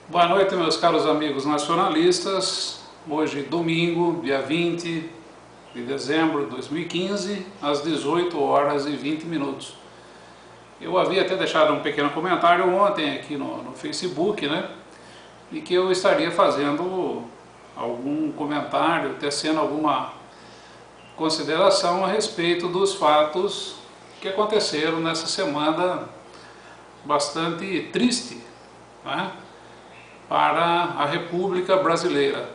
Boa noite, meus caros amigos nacionalistas. Hoje, domingo, dia 20 de dezembro de 2015, às 18 horas e 20 minutos. Eu havia até deixado um pequeno comentário ontem aqui no Facebook, né? E que eu estaria fazendo algum comentário, tecendo alguma consideração a respeito dos fatos que aconteceram nessa semana bastante triste, né, para a República Brasileira.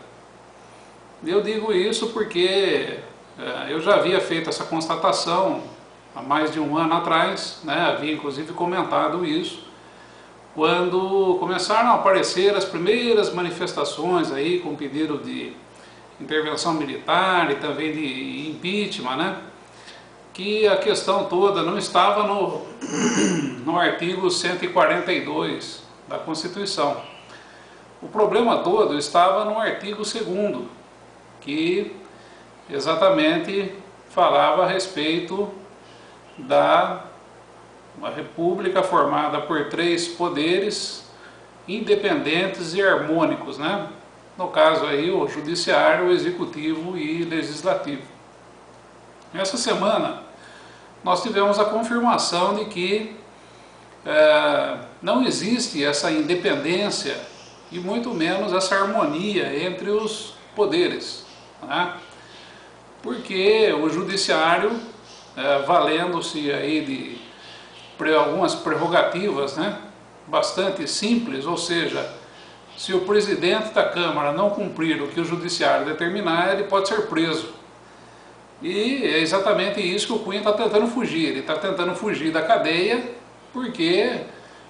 Eu digo isso porque eu já havia feito essa constatação há mais de um ano atrás, né, havia inclusive comentado isso, quando começaram a aparecer as primeiras manifestações aí com pedido de intervenção militar e também de impeachment, né, que a questão toda não estava no artigo 142 da Constituição. O problema todo estava no artigo 2º, que exatamente falava a respeito da uma república formada por 3 poderes independentes e harmônicos, né? No caso aí o judiciário, o executivo e legislativo. Essa semana nós tivemos a confirmação de que não existe essa independência e muito menos essa harmonia entre os poderes, né? Porque o judiciário, valendo-se aí de algumas prerrogativas, né, bastante simples, ou seja, se o presidente da Câmara não cumprir o que o judiciário determinar, ele pode ser preso. E é exatamente isso que o Cunha está tentando fugir. Ele está tentando fugir da cadeia porque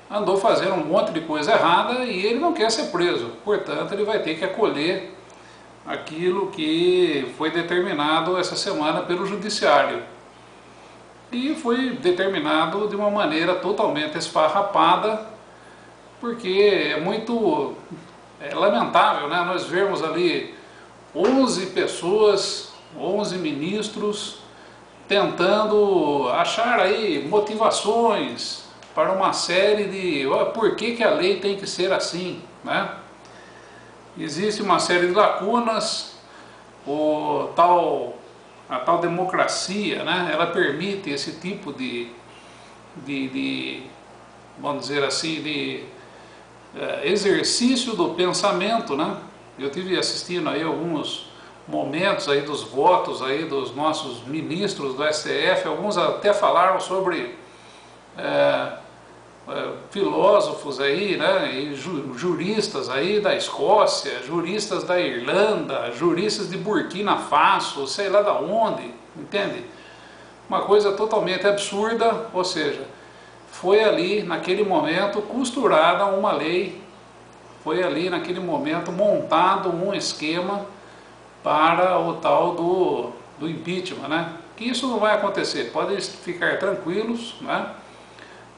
andou fazendo um monte de coisa errada e ele não quer ser preso. Portanto, ele vai ter que acolher aquilo que foi determinado essa semana pelo judiciário. E foi determinado de uma maneira totalmente esfarrapada, porque é muito lamentável, né, nós vermos ali 11 pessoas, 11 ministros, tentando achar aí motivações para uma série de por que a lei tem que ser assim, né? Existe uma série de lacunas, a tal democracia, né, ela permite esse tipo de vamos dizer assim, de exercício do pensamento, né? Eu tive assistindo aí alguns momentos aí dos votos aí dos nossos ministros do STF, alguns até falaram sobre filósofos aí, né, e juristas aí da Escócia, juristas da Irlanda, juristas de Burkina Faso, sei lá da onde, entende? Uma coisa totalmente absurda, ou seja, foi ali naquele momento costurada uma lei, foi ali naquele momento montado um esquema para o tal do impeachment, né? Que isso não vai acontecer, podem ficar tranquilos, né?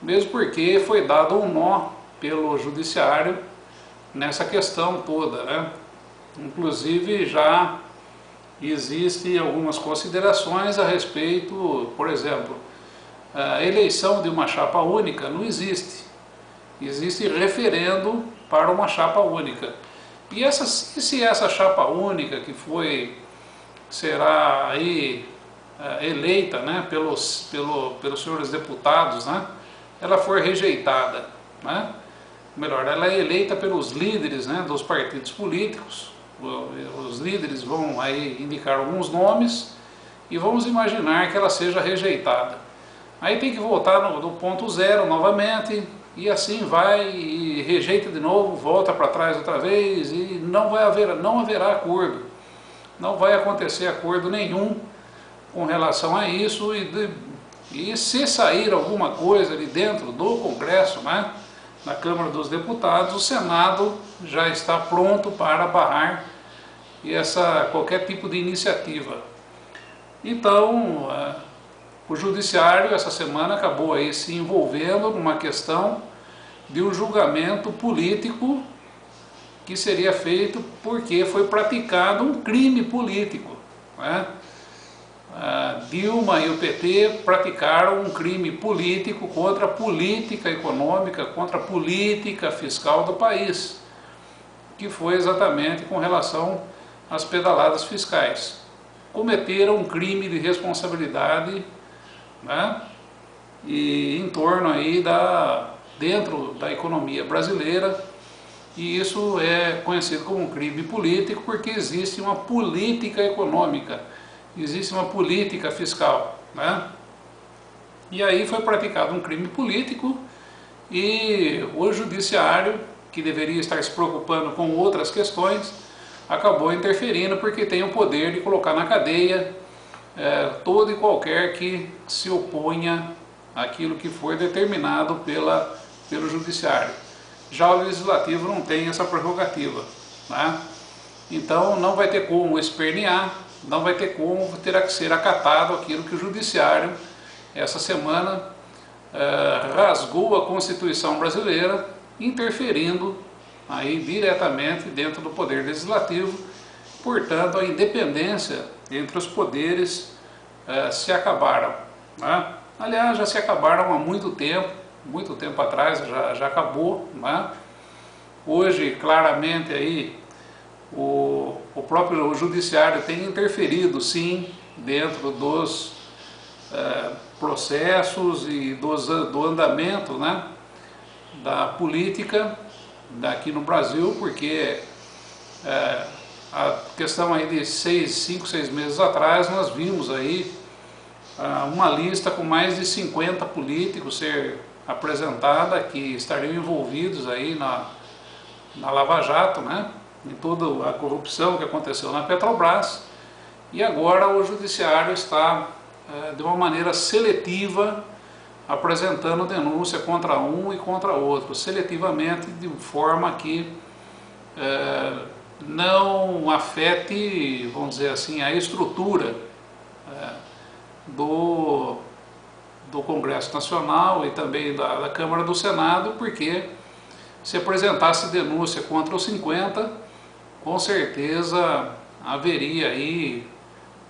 Mesmo porque foi dado um nó pelo judiciário nessa questão toda, né? Inclusive já existem algumas considerações a respeito, por exemplo, a eleição de uma chapa única não existe. Existe referendo para uma chapa única. E se essa chapa única que será aí eleita, né, pelos senhores deputados, né, ela for rejeitada, né? Melhor, ela é eleita pelos líderes, né, dos partidos políticos. Os líderes vão aí indicar alguns nomes e vamos imaginar que ela seja rejeitada. Aí tem que voltar no ponto zero novamente e assim vai e rejeita de novo, volta para trás outra vez e não haverá acordo. Não vai acontecer acordo nenhum com relação a isso e se sair alguma coisa ali dentro do Congresso, né, na Câmara dos Deputados, o Senado já está pronto para barrar qualquer tipo de iniciativa. Então, o Judiciário essa semana acabou aí se envolvendo numa questão de um julgamento político que seria feito porque foi praticado um crime político, né? Dilma e o PT praticaram um crime político contra a política econômica, contra a política fiscal do país. que foi exatamente com relação às pedaladas fiscais. Cometeram um crime de responsabilidade, né, e em torno aí dentro da economia brasileira, e isso é conhecido como um crime político porque existe uma política econômica, existe uma política fiscal, né? E aí foi praticado um crime político e o judiciário, que deveria estar se preocupando com outras questões, acabou interferindo porque tem o poder de colocar na cadeia todo e qualquer que se oponha àquilo que foi determinado pelo judiciário. Já o legislativo não tem essa prerrogativa, né? Então não vai ter como espernear, não vai ter como, terá que ser acatado aquilo que o judiciário, essa semana, rasgou a Constituição brasileira, interferindo aí diretamente dentro do poder legislativo. Portanto, a independência entre os poderes se acabaram, né? Aliás, já se acabaram há muito tempo atrás, já acabou, né? Hoje, claramente, aí, o próprio judiciário tem interferido, sim, dentro dos processos e do andamento, né, da política daqui no Brasil, porque a questão aí de 5, 6 meses atrás, nós vimos aí uma lista com mais de 50 políticos ser apresentada que estariam envolvidos aí na Lava Jato, né, em toda a corrupção que aconteceu na Petrobras, e agora o judiciário está de uma maneira seletiva apresentando denúncia contra um e contra outro, seletivamente, de forma que não afete, vamos dizer assim, a estrutura do Congresso Nacional e também da Câmara do Senado, porque se apresentasse denúncia contra os 50, com certeza haveria aí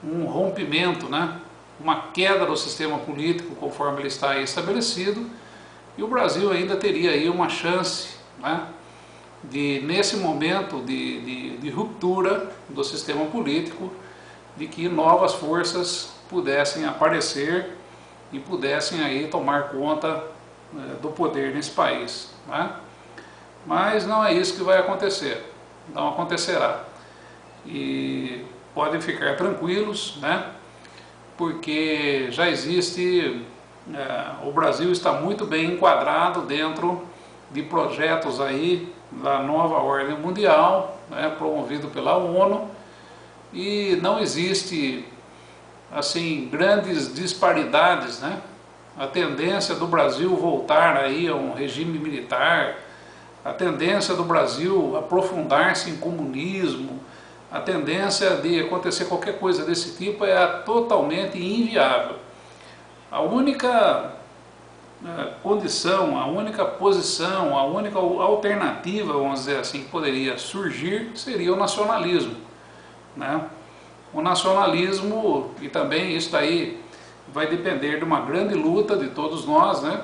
um rompimento, né? Uma queda do sistema político conforme ele está aí estabelecido, e o Brasil ainda teria aí uma chance, né, de, nesse momento de ruptura do sistema político, de que novas forças pudessem aparecer e pudessem aí tomar conta do poder nesse país, né? Mas não é isso que vai acontecer, não acontecerá, e podem ficar tranquilos, né? Porque já existe, o Brasil está muito bem enquadrado dentro de projetos aí da nova ordem mundial, né, promovido pela ONU, e não existe assim grandes disparidades, né? A tendência do Brasil voltar aí a um regime militar, a tendência do Brasil aprofundar-se em comunismo, a tendência de acontecer qualquer coisa desse tipo é totalmente inviável. A única condição, a única posição, a única alternativa, vamos dizer assim, que poderia surgir seria o nacionalismo, né? O nacionalismo, e também isso daí vai depender de uma grande luta de todos nós, né?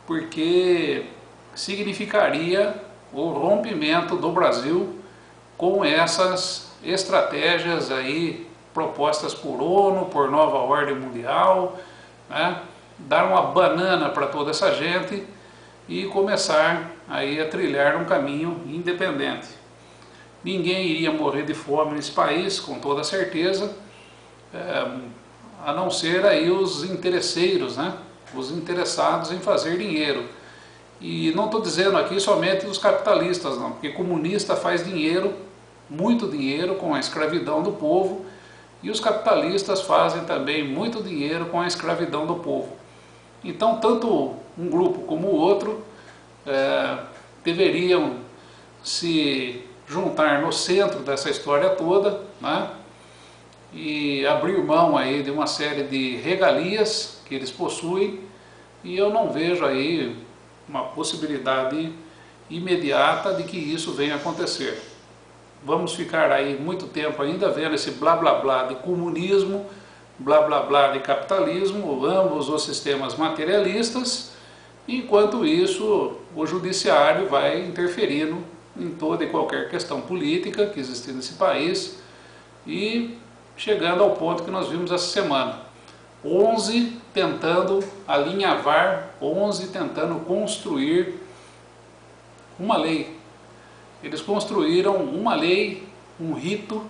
Porque significaria o rompimento do Brasil com essas estratégias aí propostas por ONU, por nova ordem mundial, né? Dar uma banana para toda essa gente e começar aí a trilhar um caminho independente. Ninguém iria morrer de fome nesse país, com toda certeza, a não ser aí os interesseiros, né? Os interessados em fazer dinheiro. E não estou dizendo aqui somente dos capitalistas, não, porque comunista faz dinheiro, muito dinheiro, com a escravidão do povo, e os capitalistas fazem também muito dinheiro com a escravidão do povo. Então, tanto um grupo como o outro deveriam se juntar no centro dessa história toda, né? E abrir mão aí de uma série de regalias que eles possuem, e eu não vejo aí uma possibilidade imediata de que isso venha a acontecer. Vamos ficar aí muito tempo ainda vendo esse blá blá blá de comunismo, blá blá blá de capitalismo, ambos os sistemas materialistas, enquanto isso o judiciário vai interferindo em toda e qualquer questão política que existe nesse país, e chegando ao ponto que nós vimos essa semana. 11 tentando alinhavar, 11 tentando construir uma lei. Eles construíram uma lei, um rito,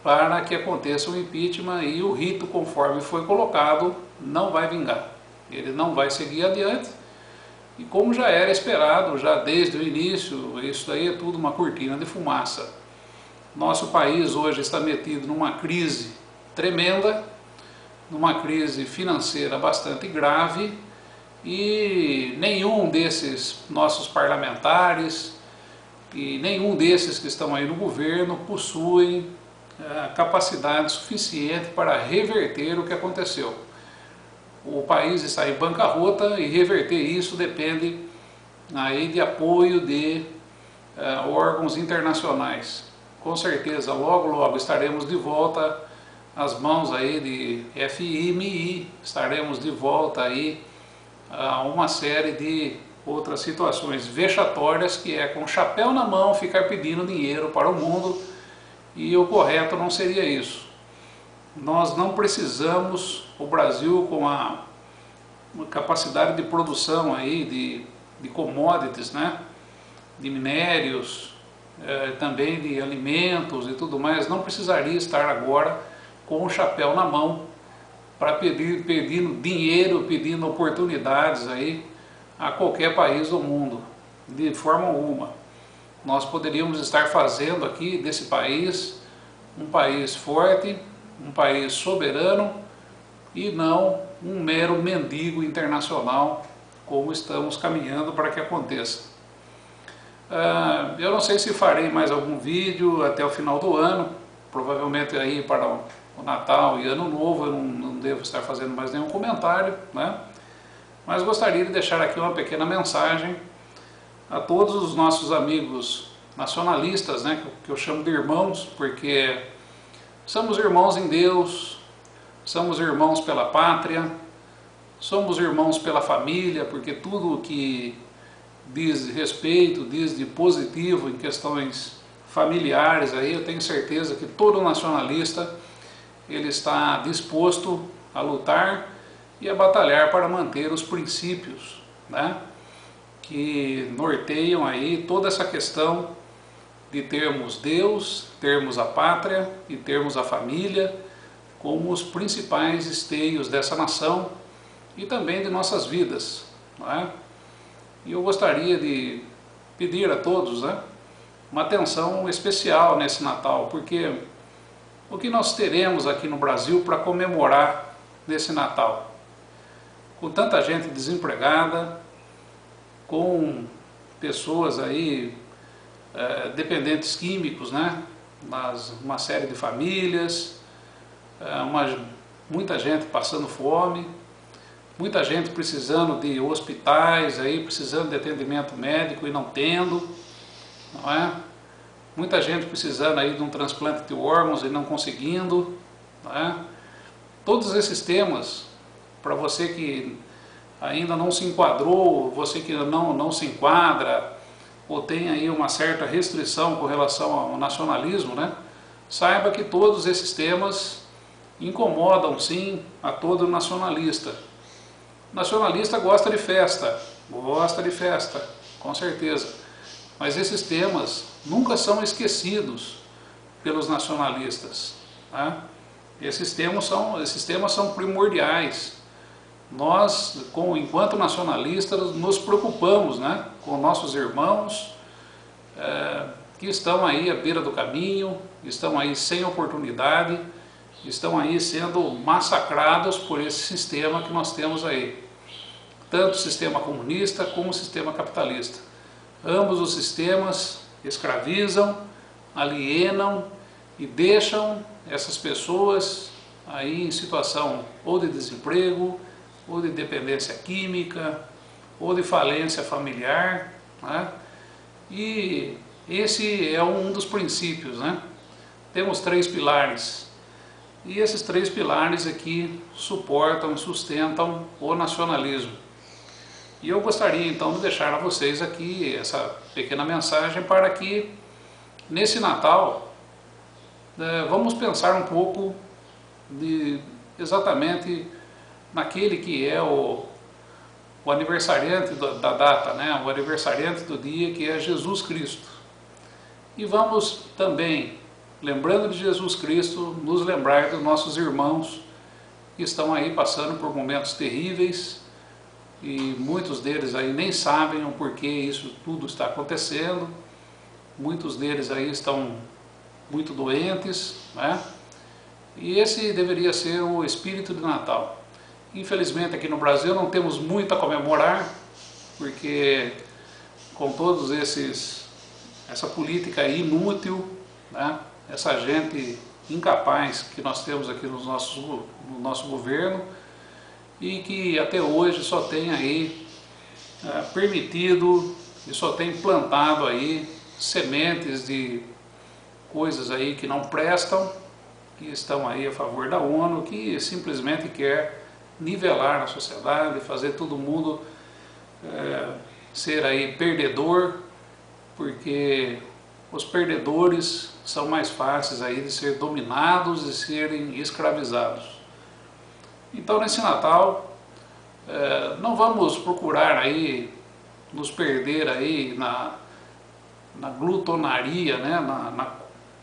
para que aconteça o impeachment, e o rito, conforme foi colocado, não vai vingar. Ele não vai seguir adiante, e como já era esperado, já desde o início, isso daí é tudo uma cortina de fumaça. Nosso país hoje está metido numa crise tremenda, numa crise financeira bastante grave, e nenhum desses nossos parlamentares e nenhum desses que estão aí no governo possuem capacidade suficiente para reverter o que aconteceu. O país está em bancarrota, e reverter isso depende aí de apoio de órgãos internacionais. Com certeza, logo logo estaremos de volta às mãos aí de FMI, estaremos de volta aí a uma série de outras situações vexatórias, que é com chapéu na mão ficar pedindo dinheiro para o mundo, e o correto não seria isso. Nós não precisamos, o Brasil com uma capacidade de produção aí de commodities, né, de minérios, também de alimentos e tudo mais, não precisaria estar agora com o chapéu na mão para pedindo dinheiro, pedindo oportunidades aí a qualquer país do mundo, de forma alguma. Nós poderíamos estar fazendo aqui desse país um país forte, um país soberano, e não um mero mendigo internacional, como estamos caminhando para que aconteça. Eu não sei se farei mais algum vídeo até o final do ano, provavelmente aí para o Natal e Ano Novo eu não devo estar fazendo mais nenhum comentário, né? Mas gostaria de deixar aqui uma pequena mensagem a todos os nossos amigos nacionalistas, né, que eu chamo de irmãos, porque somos irmãos em Deus, somos irmãos pela pátria, somos irmãos pela família, porque tudo o que diz de respeito, diz de positivo em questões familiares, aí eu tenho certeza que todo nacionalista ele está disposto a lutar e a batalhar para manter os princípios, né, que norteiam aí toda essa questão de termos Deus, termos a pátria e termos a família como os principais esteios dessa nação e também de nossas vidas, não é? E eu gostaria de pedir a todos, né, uma atenção especial nesse Natal, porque o que nós teremos aqui no Brasil para comemorar nesse Natal? Com tanta gente desempregada, com pessoas aí dependentes químicos, né, uma série de famílias, muita gente passando fome, muita gente precisando de hospitais, aí, precisando de atendimento médico e não tendo, não é? Muita gente precisando aí de um transplante de órgãos e não conseguindo, não é? Todos esses temas, para você que ainda não se enquadrou, você que não se enquadra, ou tem aí uma certa restrição com relação ao nacionalismo, né? Saiba que todos esses temas incomodam sim a todo nacionalista. O nacionalista gosta de festa, com certeza. Mas esses temas nunca são esquecidos pelos nacionalistas, né? Esses temas são primordiais. Nós, enquanto nacionalistas, nos preocupamos, né, com nossos irmãos que estão aí à beira do caminho, estão aí sem oportunidade, estão aí sendo massacrados por esse sistema que nós temos aí. Tanto o sistema comunista como o sistema capitalista. Ambos os sistemas escravizam, alienam e deixam essas pessoas aí em situação ou de desemprego, ou de dependência química, ou de falência familiar, né? E esse é um dos princípios, né? Temos 3 pilares, e esses 3 pilares aqui suportam e sustentam o nacionalismo. E eu gostaria então de deixar a vocês aqui essa pequena mensagem para que nesse Natal vamos pensar um pouco exatamente naquele que é o aniversariante da data, né? O aniversariante do dia, que é Jesus Cristo. E vamos também, lembrando de Jesus Cristo, nos lembrar dos nossos irmãos que estão aí passando por momentos terríveis, e muitos deles aí nem sabem o porquê isso tudo está acontecendo. Muitos deles aí estão muito doentes, né? E esse deveria ser o espírito de Natal. Infelizmente aqui no Brasil não temos muito a comemorar, porque com todos essa política inútil, né? Essa gente incapaz que nós temos aqui no nosso governo, e que até hoje só tem aí permitido e só tem plantado aí sementes de coisas aí que não prestam, que estão aí a favor da ONU, que simplesmente quer nivelar a sociedade, fazer todo mundo ser aí perdedor, porque os perdedores são mais fáceis aí de ser dominados e serem escravizados. Então nesse Natal não vamos procurar aí nos perder aí na glutonaria, né?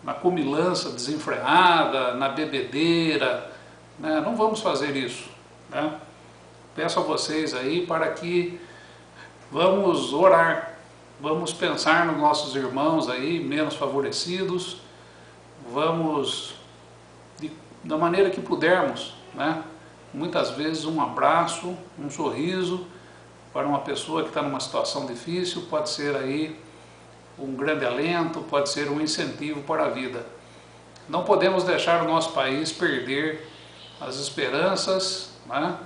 na comilança desenfreada, na bebedeira, né? Não vamos fazer isso, né? Peço a vocês aí para que vamos orar, vamos pensar nos nossos irmãos aí menos favorecidos, vamos da maneira que pudermos, né? Muitas vezes um abraço, um sorriso para uma pessoa que está numa situação difícil pode ser aí um grande alento, pode ser um incentivo para a vida. Não podemos deixar o nosso país perder as esperanças, né?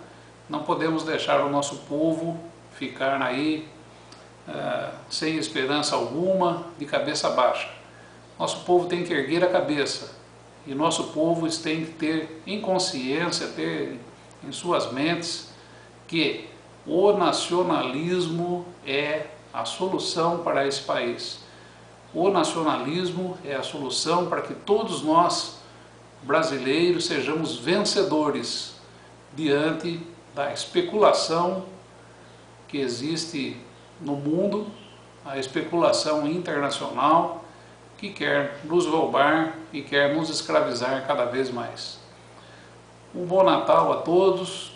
Não podemos deixar o nosso povo ficar aí sem esperança alguma, de cabeça baixa. Nosso povo tem que erguer a cabeça, e nosso povo tem que ter em consciência, ter em suas mentes, que o nacionalismo é a solução para esse país. O nacionalismo é a solução para que todos nós, brasileiros, sejamos vencedores diante da especulação que existe no mundo, a especulação internacional que quer nos roubar e quer nos escravizar cada vez mais. Um bom Natal a todos,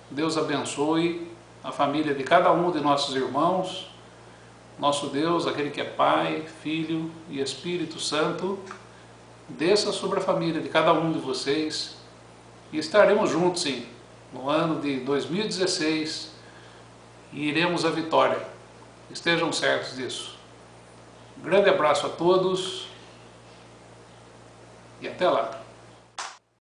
Deus abençoe a família de cada um de nossos irmãos. Nosso Deus, aquele que é Pai, Filho e Espírito Santo, desça sobre a família de cada um de vocês, e estaremos juntos sim, no ano de 2016, e iremos à vitória. Estejam certos disso. Um grande abraço a todos e até lá.